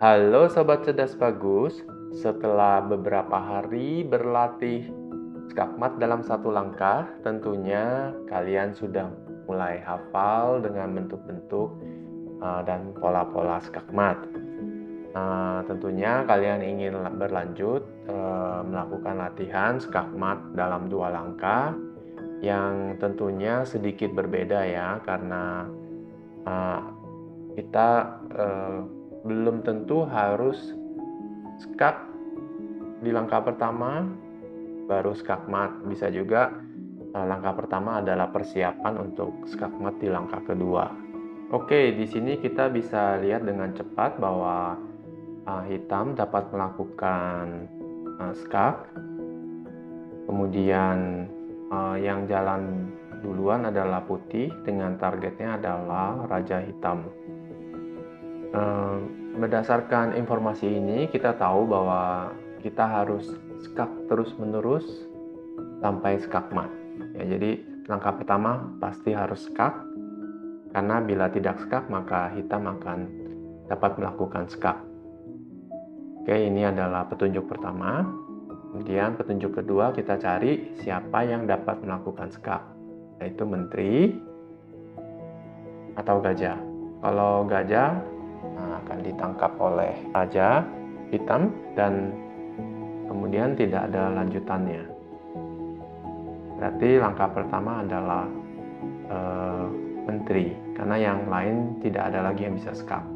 Halo Sobat Cerdas Bagus, setelah beberapa hari berlatih skakmat dalam satu langkah, tentunya kalian sudah mulai hafal dengan bentuk-bentuk dan pola-pola skakmat. Tentunya kalian ingin berlanjut melakukan latihan skakmat dalam 2 langkah yang tentunya sedikit berbeda ya, karena uh, kita belum tentu harus skak di langkah pertama baru skakmat. Bisa juga langkah pertama adalah persiapan untuk skakmat di langkah kedua. Oke, di sini kita bisa lihat dengan cepat bahwa hitam dapat melakukan skak. Kemudian yang jalan duluan adalah putih dengan targetnya adalah raja hitam. Berdasarkan informasi ini kita tahu bahwa kita harus skak terus-menerus sampai skakmat. Ya, jadi langkah pertama pasti harus skak, karena bila tidak skak maka hitam akan dapat melakukan skak. Oke, ini adalah petunjuk pertama. Kemudian petunjuk kedua kita cari siapa yang dapat melakukan skak, yaitu menteri atau gajah. Kalau gajah akan ditangkap oleh raja hitam dan kemudian tidak ada lanjutannya. Berarti langkah pertama adalah menteri, karena yang lain tidak ada lagi yang bisa skak.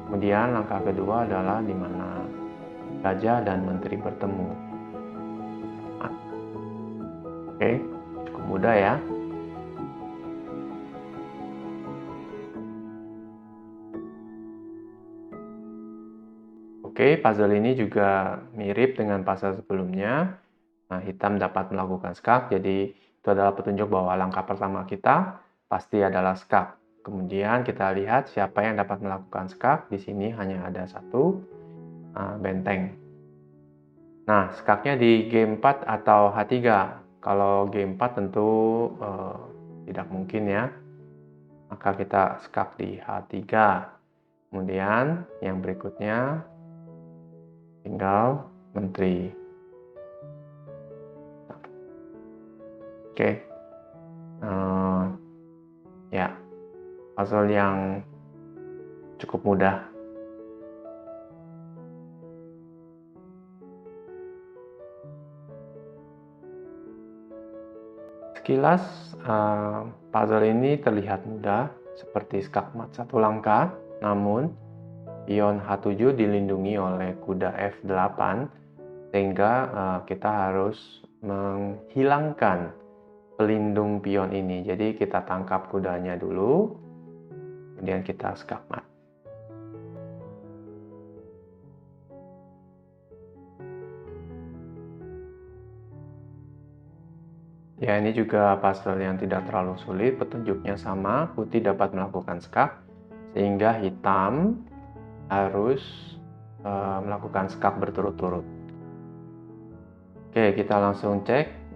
Kemudian langkah kedua adalah di mana gajah dan menteri bertemu. Oke, cukup mudah ya. Oke, puzzle ini juga mirip dengan puzzle sebelumnya. Nah, hitam dapat melakukan skak, jadi itu adalah petunjuk bahwa langkah pertama kita pasti adalah skak. Kemudian kita lihat siapa yang dapat melakukan skak. Di sini hanya ada satu benteng. Nah, skaknya di G4 atau H3. Kalau G4 tentu tidak mungkin ya. Maka kita skak di H3. Kemudian yang berikutnya tinggal menteri. Oke, ya, puzzle yang cukup mudah. Sekilas puzzle ini terlihat mudah seperti skakmat satu langkah, namun pion H7 dilindungi oleh kuda F8 sehingga kita harus menghilangkan pelindung pion ini. Jadi kita tangkap kudanya dulu, kemudian kita skakmat. Ya, ini juga puzzle yang tidak terlalu sulit, petunjuknya sama, putih dapat melakukan skak, sehingga hitam harus melakukan skak berturut-turut. Oke, kita langsung cek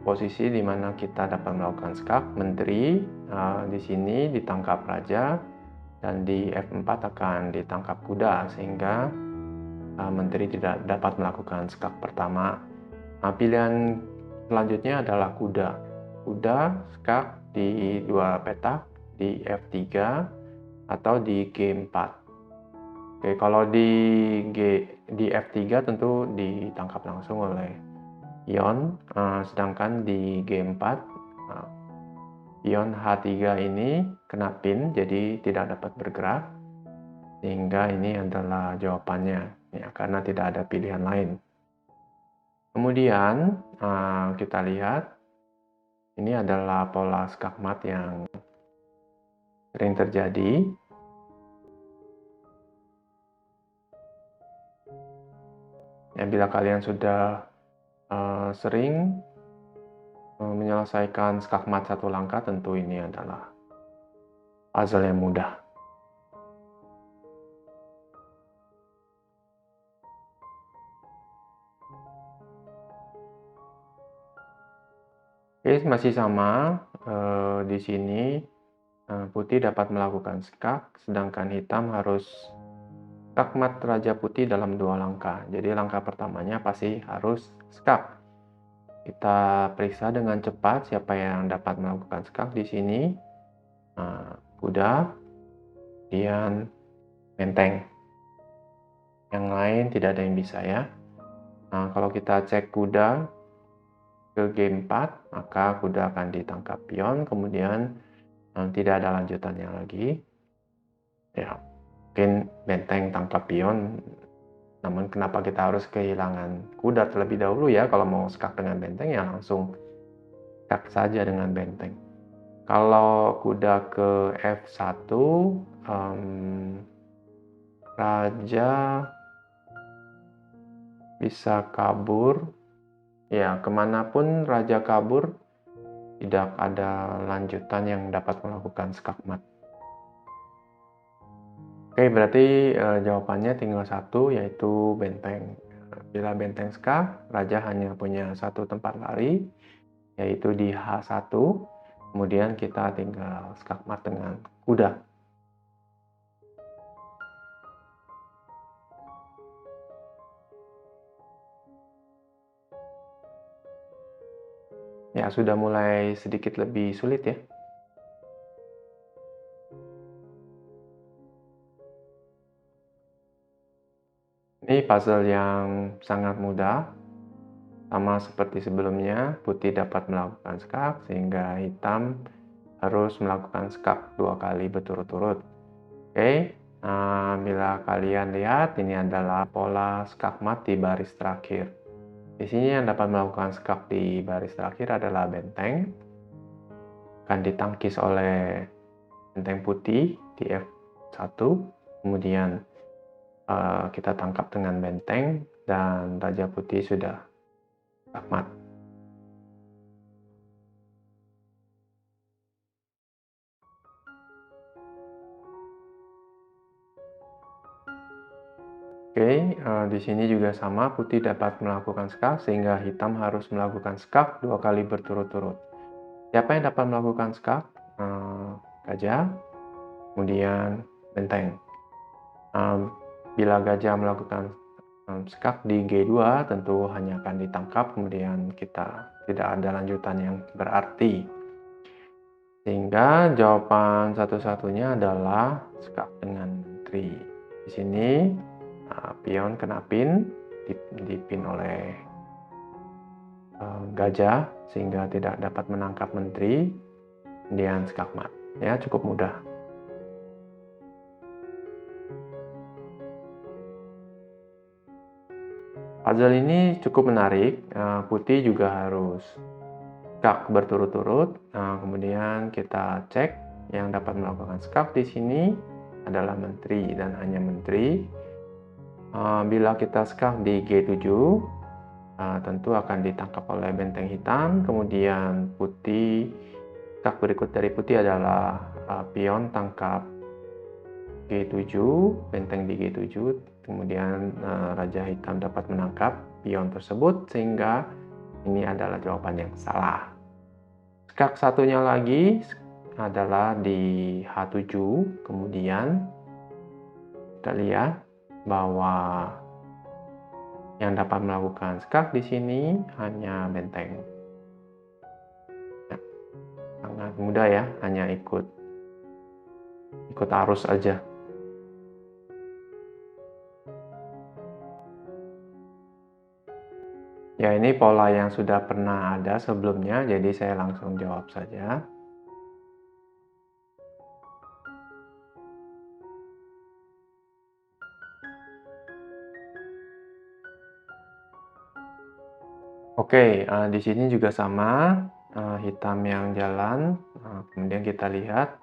posisi di mana kita dapat melakukan skak. Menteri di sini ditangkap raja, dan di F4 akan ditangkap kuda, sehingga menteri tidak dapat melakukan skak pertama. Pilihan selanjutnya adalah kuda. Kuda skak di 2 petak, di F3 atau di G4. Oke, kalau di F3 tentu ditangkap langsung oleh pion, sedangkan di G4 pion H3 ini kena pin, jadi tidak dapat bergerak, sehingga ini adalah jawabannya ya, karena tidak ada pilihan lain. Kemudian kita lihat ini adalah pola skakmat yang sering terjadi. Ya, bila kalian sudah sering menyelesaikan skakmat satu langkah, tentu ini adalah puzzle yang mudah. Oke, masih sama. Di sini putih dapat melakukan skak, sedangkan hitam harus skakmat Raja Putih dalam 2 langkah. Jadi langkah pertamanya pasti harus skak. Kita periksa dengan cepat siapa yang dapat melakukan skak di sini. Kuda, kemudian benteng. Yang lain tidak ada yang bisa ya. Nah, kalau kita cek kuda ke G4, maka kuda akan ditangkap pion, kemudian tidak ada lanjutannya lagi. Ya, mungkin benteng tangkap pion, namun kenapa kita harus kehilangan kuda terlebih dahulu ya? Kalau mau skak dengan benteng ya langsung skak saja dengan benteng. Kalau kuda ke F1, raja bisa kabur. Ya, kemanapun raja kabur, tidak ada lanjutan yang dapat melakukan skakmat. Oke, berarti jawabannya tinggal satu, yaitu benteng. Bila benteng skak, raja hanya punya satu tempat lari, yaitu di H1. Kemudian kita tinggal skakmat dengan kuda. Ya, sudah mulai sedikit lebih sulit ya. Ini puzzle yang sangat mudah. Sama seperti sebelumnya, putih dapat melakukan skak sehingga hitam harus melakukan skak 2 kali berturut-turut. Oke, bila kalian lihat, ini adalah pola skakmat di baris terakhir. Di sini yang dapat melakukan skak di baris terakhir adalah benteng. Akan ditangkis oleh benteng putih di F1. Kemudian kita tangkap dengan benteng dan raja putih sudah skakmat. Oke, di sini juga sama, putih dapat melakukan skak sehingga hitam harus melakukan skak 2 kali berturut-turut. Siapa yang dapat melakukan skak? Gajah, kemudian benteng. Bila gajah melakukan skak di G2, tentu hanya akan ditangkap, kemudian kita tidak ada lanjutan yang berarti. Sehingga jawaban satu-satunya adalah skak dengan menteri. Di sini pion kena pin, dipin oleh gajah sehingga tidak dapat menangkap menteri, kemudian skakmat. Ya, cukup mudah. Puzzle ini cukup menarik. Putih juga harus skak berturut-turut. Kemudian kita cek yang dapat melakukan skak di sini adalah menteri dan hanya menteri. Bila kita skak di G7, tentu akan ditangkap oleh benteng hitam. Kemudian putih, skak berikut dari putih adalah pion tangkap G7, benteng di G7. Kemudian raja hitam dapat menangkap pion tersebut, sehingga ini adalah jawaban yang salah. Skak satunya lagi adalah di H7. Kemudian kita lihat bahwa yang dapat melakukan skak di sini hanya benteng. Ya, sangat mudah ya, hanya ikut arus aja. Ya, ini pola yang sudah pernah ada sebelumnya, jadi saya langsung jawab saja. Oke, di sini juga sama, hitam yang jalan. Kemudian kita lihat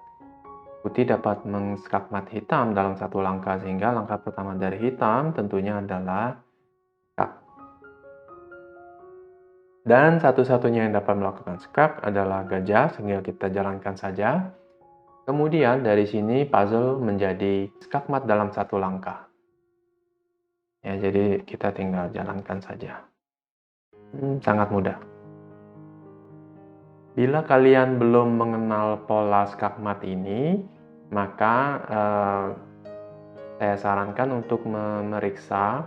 putih dapat mengskakmat hitam dalam satu langkah, sehingga langkah pertama dari hitam tentunya adalah skak. Dan satu-satunya yang dapat melakukan skak adalah gajah, sehingga kita jalankan saja. Kemudian dari sini puzzle menjadi skakmat dalam satu langkah. Ya, jadi kita tinggal jalankan saja. Sangat mudah. Bila kalian belum mengenal pola skakmat ini, maka saya sarankan untuk memeriksa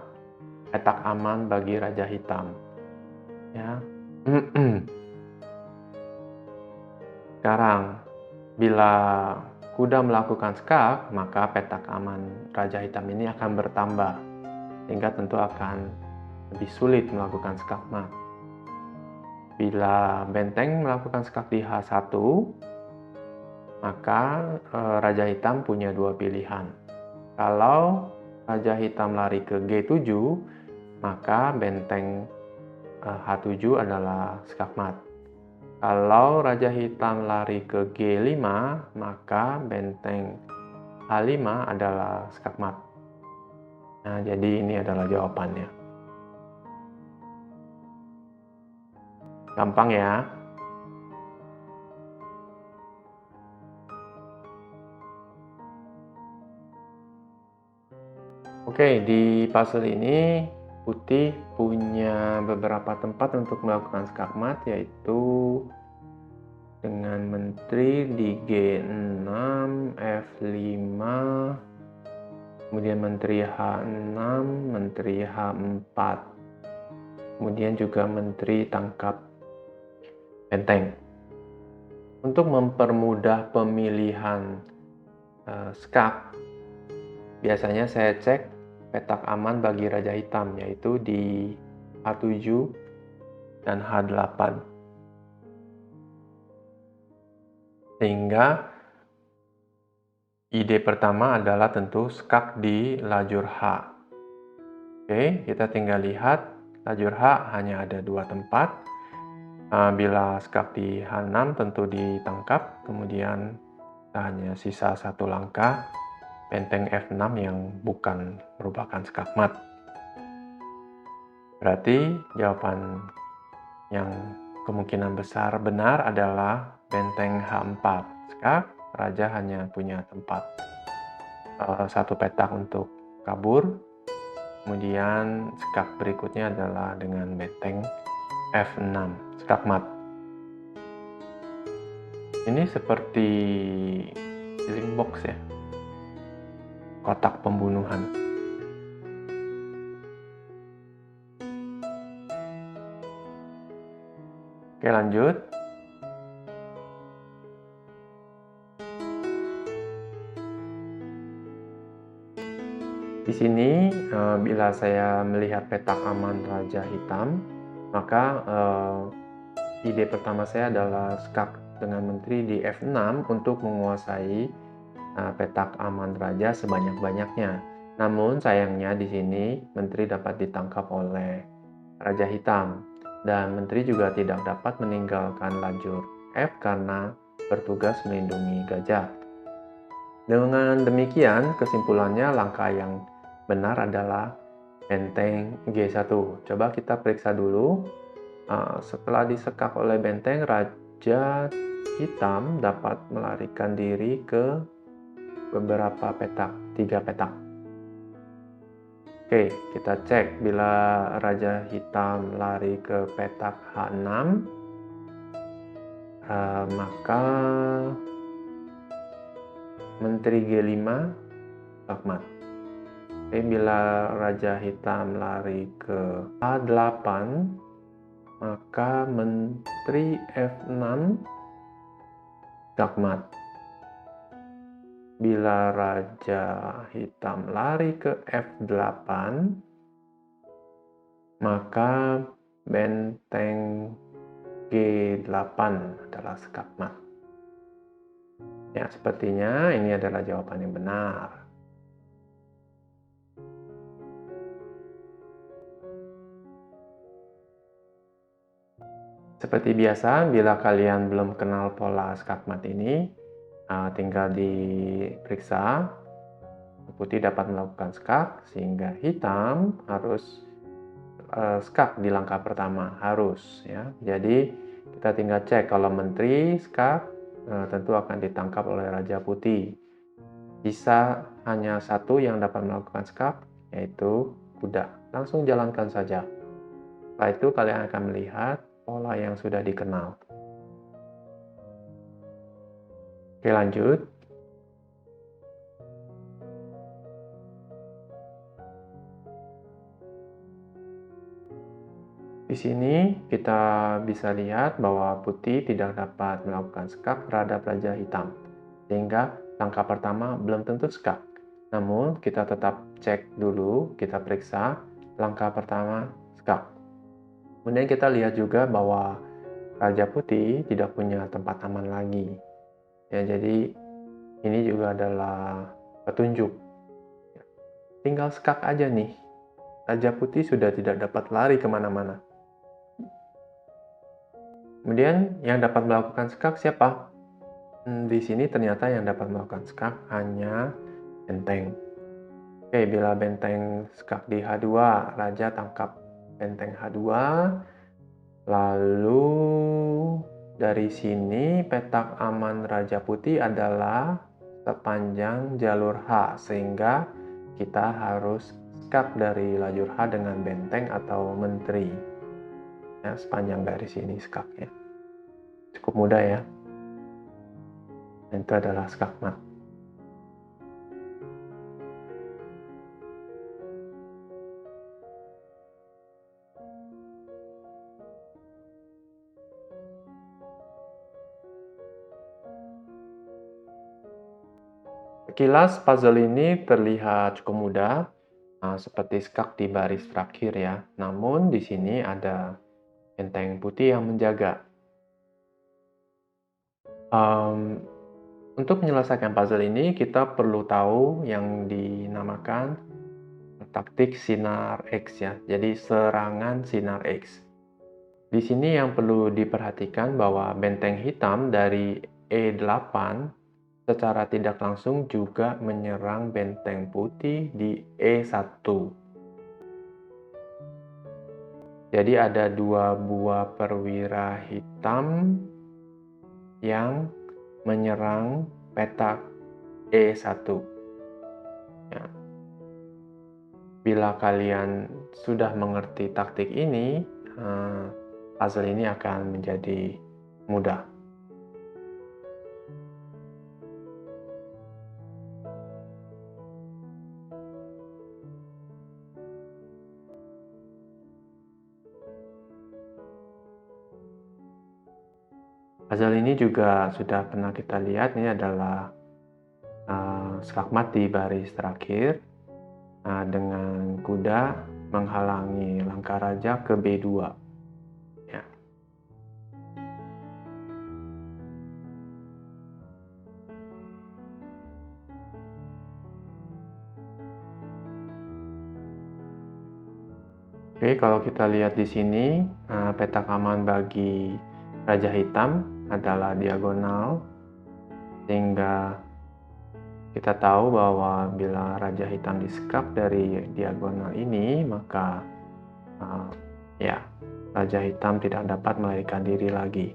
petak aman bagi Raja Hitam. Ya. Sekarang, bila kuda melakukan skak, maka petak aman Raja Hitam ini akan bertambah, sehingga tentu akan lebih sulit melakukan skak mat. Bila benteng melakukan skak di H1, maka Raja Hitam punya dua pilihan. Kalau Raja Hitam lari ke G7, maka benteng H7 adalah skak mat. Kalau Raja Hitam lari ke G5, maka benteng H5 adalah skak mat. Nah, jadi ini adalah jawabannya. Gampang ya. Oke, di puzzle ini putih punya beberapa tempat untuk melakukan skak mat, yaitu dengan menteri di G6, F5, kemudian menteri H6, menteri H4, kemudian juga menteri tangkap benteng. Untuk mempermudah pemilihan skak, biasanya saya cek petak aman bagi Raja Hitam, yaitu di H7 dan H8. Sehingga ide pertama adalah tentu skak di lajur H. Oke, kita tinggal lihat lajur H hanya ada dua tempat. Bila skak di H6 tentu ditangkap, kemudian hanya sisa satu langkah benteng F6 yang bukan merupakan skak mat. Berarti jawaban yang kemungkinan besar benar adalah benteng H4. Skak, Raja hanya punya tempat satu petak untuk kabur. Kemudian skak berikutnya adalah dengan benteng F6, skak mat. Ini seperti killing box ya, kotak pembunuhan. Oke, lanjut. Di sini bila saya melihat petak aman Raja Hitam, maka ide pertama saya adalah skak dengan menteri di F6 untuk menguasai petak aman Raja sebanyak-banyaknya. Namun sayangnya di sini menteri dapat ditangkap oleh Raja Hitam dan menteri juga tidak dapat meninggalkan lajur F karena bertugas melindungi gajah. Dengan demikian, kesimpulannya langkah yang benar adalah benteng G1. Coba kita periksa dulu. Setelah disekak oleh benteng, Raja Hitam dapat melarikan diri ke beberapa petak, 3 petak. Oke, kita cek bila Raja Hitam lari ke petak H6, maka menteri G5 skak mat. Oke, bila Raja Hitam lari ke H8, maka menteri F6 skak mat. Bila Raja Hitam lari ke F8, maka benteng G8 adalah skak mat. Ya, sepertinya ini adalah jawaban yang benar. Seperti biasa, bila kalian belum kenal pola skak mat ini, tinggal diperiksa. Putih dapat melakukan skak, sehingga hitam harus skak di langkah pertama, harus ya. Jadi kita tinggal cek kalau menteri skak, tentu akan ditangkap oleh Raja Putih. Bisa hanya satu yang dapat melakukan skak, yaitu kuda. Langsung jalankan saja. Setelah itu kalian akan melihat pola yang sudah dikenal. Oke, lanjut. Di sini kita bisa lihat bahwa putih tidak dapat melakukan skak terhadap raja hitam, sehingga langkah pertama belum tentu skak. Namun kita tetap cek dulu, kita periksa langkah pertama skak. Kemudian kita lihat juga bahwa raja putih tidak punya tempat aman lagi. Ya, jadi ini juga adalah petunjuk. Tinggal skak aja nih. Raja putih sudah tidak dapat lari kemana-mana. Kemudian yang dapat melakukan skak siapa? Di sini ternyata yang dapat melakukan skak hanya benteng. Oke, bila benteng skak di H2, raja tangkap benteng H2. Lalu dari sini petak aman raja putih adalah sepanjang jalur H, sehingga kita harus skak dari lajur H dengan benteng atau menteri. Ya, sepanjang garis ini skaknya. Cukup mudah ya. Dan itu adalah skak mat. Sekilas puzzle ini terlihat cukup mudah, seperti skak di baris terakhir ya. Namun di sini ada benteng putih yang menjaga. Untuk menyelesaikan puzzle ini kita perlu tahu yang dinamakan taktik sinar X ya. Jadi serangan sinar X. Di sini yang perlu diperhatikan bahwa benteng hitam dari E8 secara tidak langsung juga menyerang benteng putih di E1. Jadi ada dua buah perwira hitam yang menyerang petak E1. Ya. Bila kalian sudah mengerti taktik ini, puzzle ini akan menjadi mudah. Puzzle ini juga sudah pernah kita lihat, ini adalah skakmat di baris terakhir dengan kuda menghalangi langkah raja ke B2. Ya. Oke, kalau kita lihat di sini, petak aman bagi raja hitam adalah diagonal, sehingga kita tahu bahwa bila raja hitam diskak dari diagonal ini, maka ya, raja hitam tidak dapat melarikan diri lagi.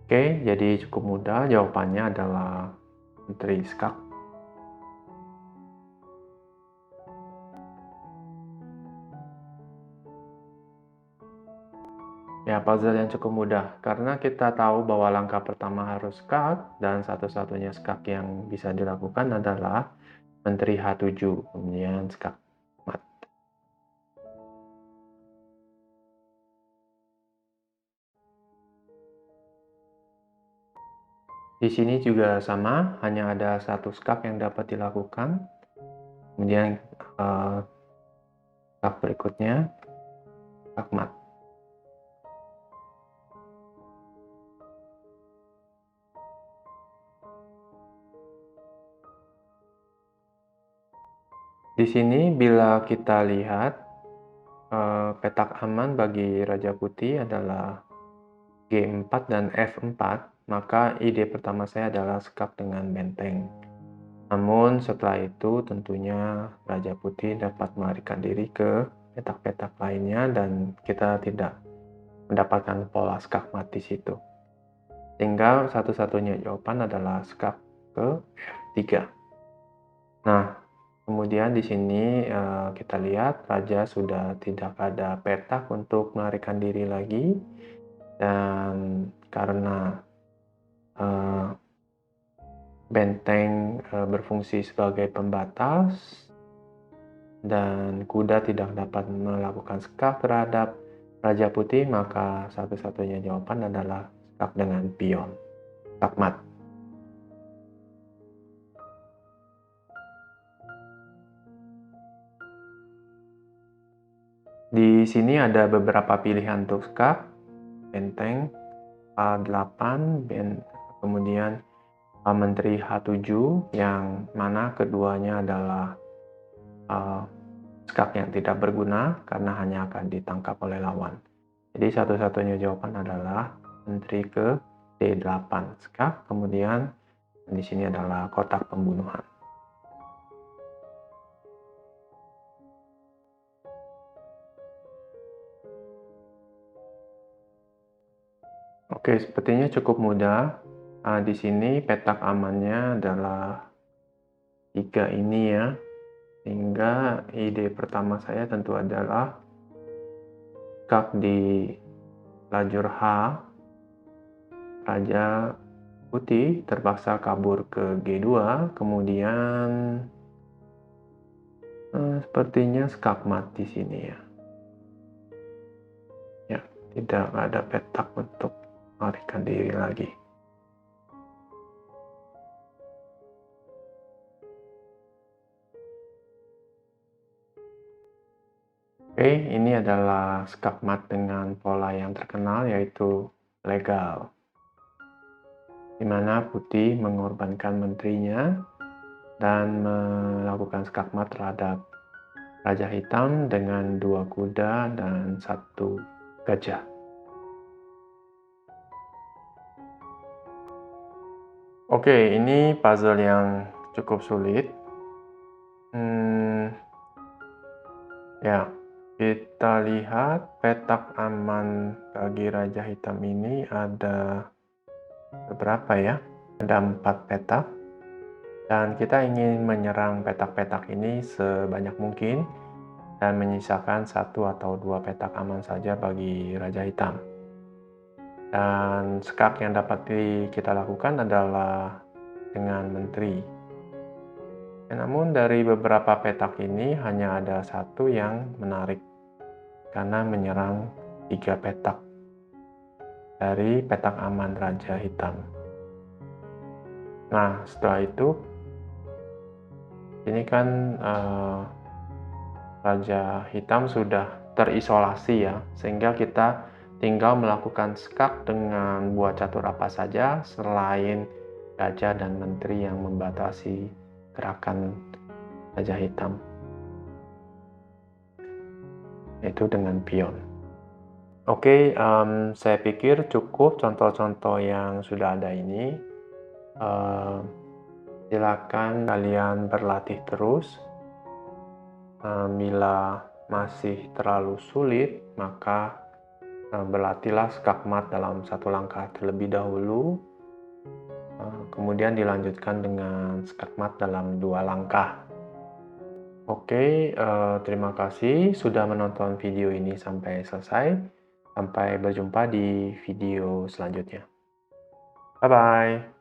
Oke, jadi cukup mudah, jawabannya adalah menteri skak. Ya, puzzle yang cukup mudah, karena kita tahu bahwa langkah pertama harus skak, dan satu-satunya skak yang bisa dilakukan adalah menteri H7, kemudian skak mat. Di sini juga sama, hanya ada satu skak yang dapat dilakukan. Kemudian skak berikutnya, skak mat. Di sini bila kita lihat petak aman bagi Raja Putih adalah G4 dan F4, maka ide pertama saya adalah skak dengan benteng. Namun setelah itu tentunya Raja Putih dapat melarikan diri ke petak-petak lainnya dan kita tidak mendapatkan pola skak mat di situ. Sehingga satu-satunya jawaban adalah skak ke F3. Nah, kemudian di sini kita lihat raja sudah tidak ada petak untuk melarikan diri lagi, dan karena benteng berfungsi sebagai pembatas dan kuda tidak dapat melakukan skak terhadap Raja Putih, maka satu-satunya jawaban adalah skak dengan pion, skakmat. Di sini ada beberapa pilihan untuk skak, benteng A8, kemudian Menteri H7, yang mana keduanya adalah skak yang tidak berguna karena hanya akan ditangkap oleh lawan. Jadi satu-satunya jawaban adalah menteri ke D8 skak, kemudian di sini adalah kotak pembunuhan. Oke, sepertinya cukup mudah. Di sini petak amannya adalah 3 ini ya. Sehingga ide pertama saya tentu adalah skak di lajur H, Raja Putih terpaksa kabur ke G2, kemudian sepertinya skakmat di sini ya. Ya, tidak ada petak untuk melarikan diri lagi. Oke, ini adalah skakmat dengan pola yang terkenal yaitu legal, di mana Putih mengorbankan menterinya dan melakukan skakmat terhadap Raja Hitam dengan 2 kuda dan 1 gajah. Oke, ini puzzle yang cukup sulit. Ya, kita lihat petak aman bagi Raja Hitam ini ada beberapa ya. Ada 4 petak. Dan kita ingin menyerang petak-petak ini sebanyak mungkin dan menyisakan 1 atau 2 petak aman saja bagi Raja Hitam. Dan skak yang dapat kita lakukan adalah dengan menteri. Namun dari beberapa petak ini hanya ada 1 yang menarik karena menyerang 3 petak dari petak aman Raja Hitam. Nah, setelah itu ini kan Raja Hitam sudah terisolasi ya, sehingga kita tinggal melakukan skak dengan buah catur apa saja selain gajah dan menteri yang membatasi gerakan Raja Hitam, yaitu dengan pion. Oke, saya pikir cukup contoh-contoh yang sudah ada ini. Silakan kalian berlatih terus. Bila masih terlalu sulit, maka berlatihlah skakmat dalam 1 langkah terlebih dahulu, kemudian dilanjutkan dengan skakmat dalam 2 langkah. Oke, terima kasih sudah menonton video ini sampai selesai. Sampai berjumpa di video selanjutnya. Bye-bye.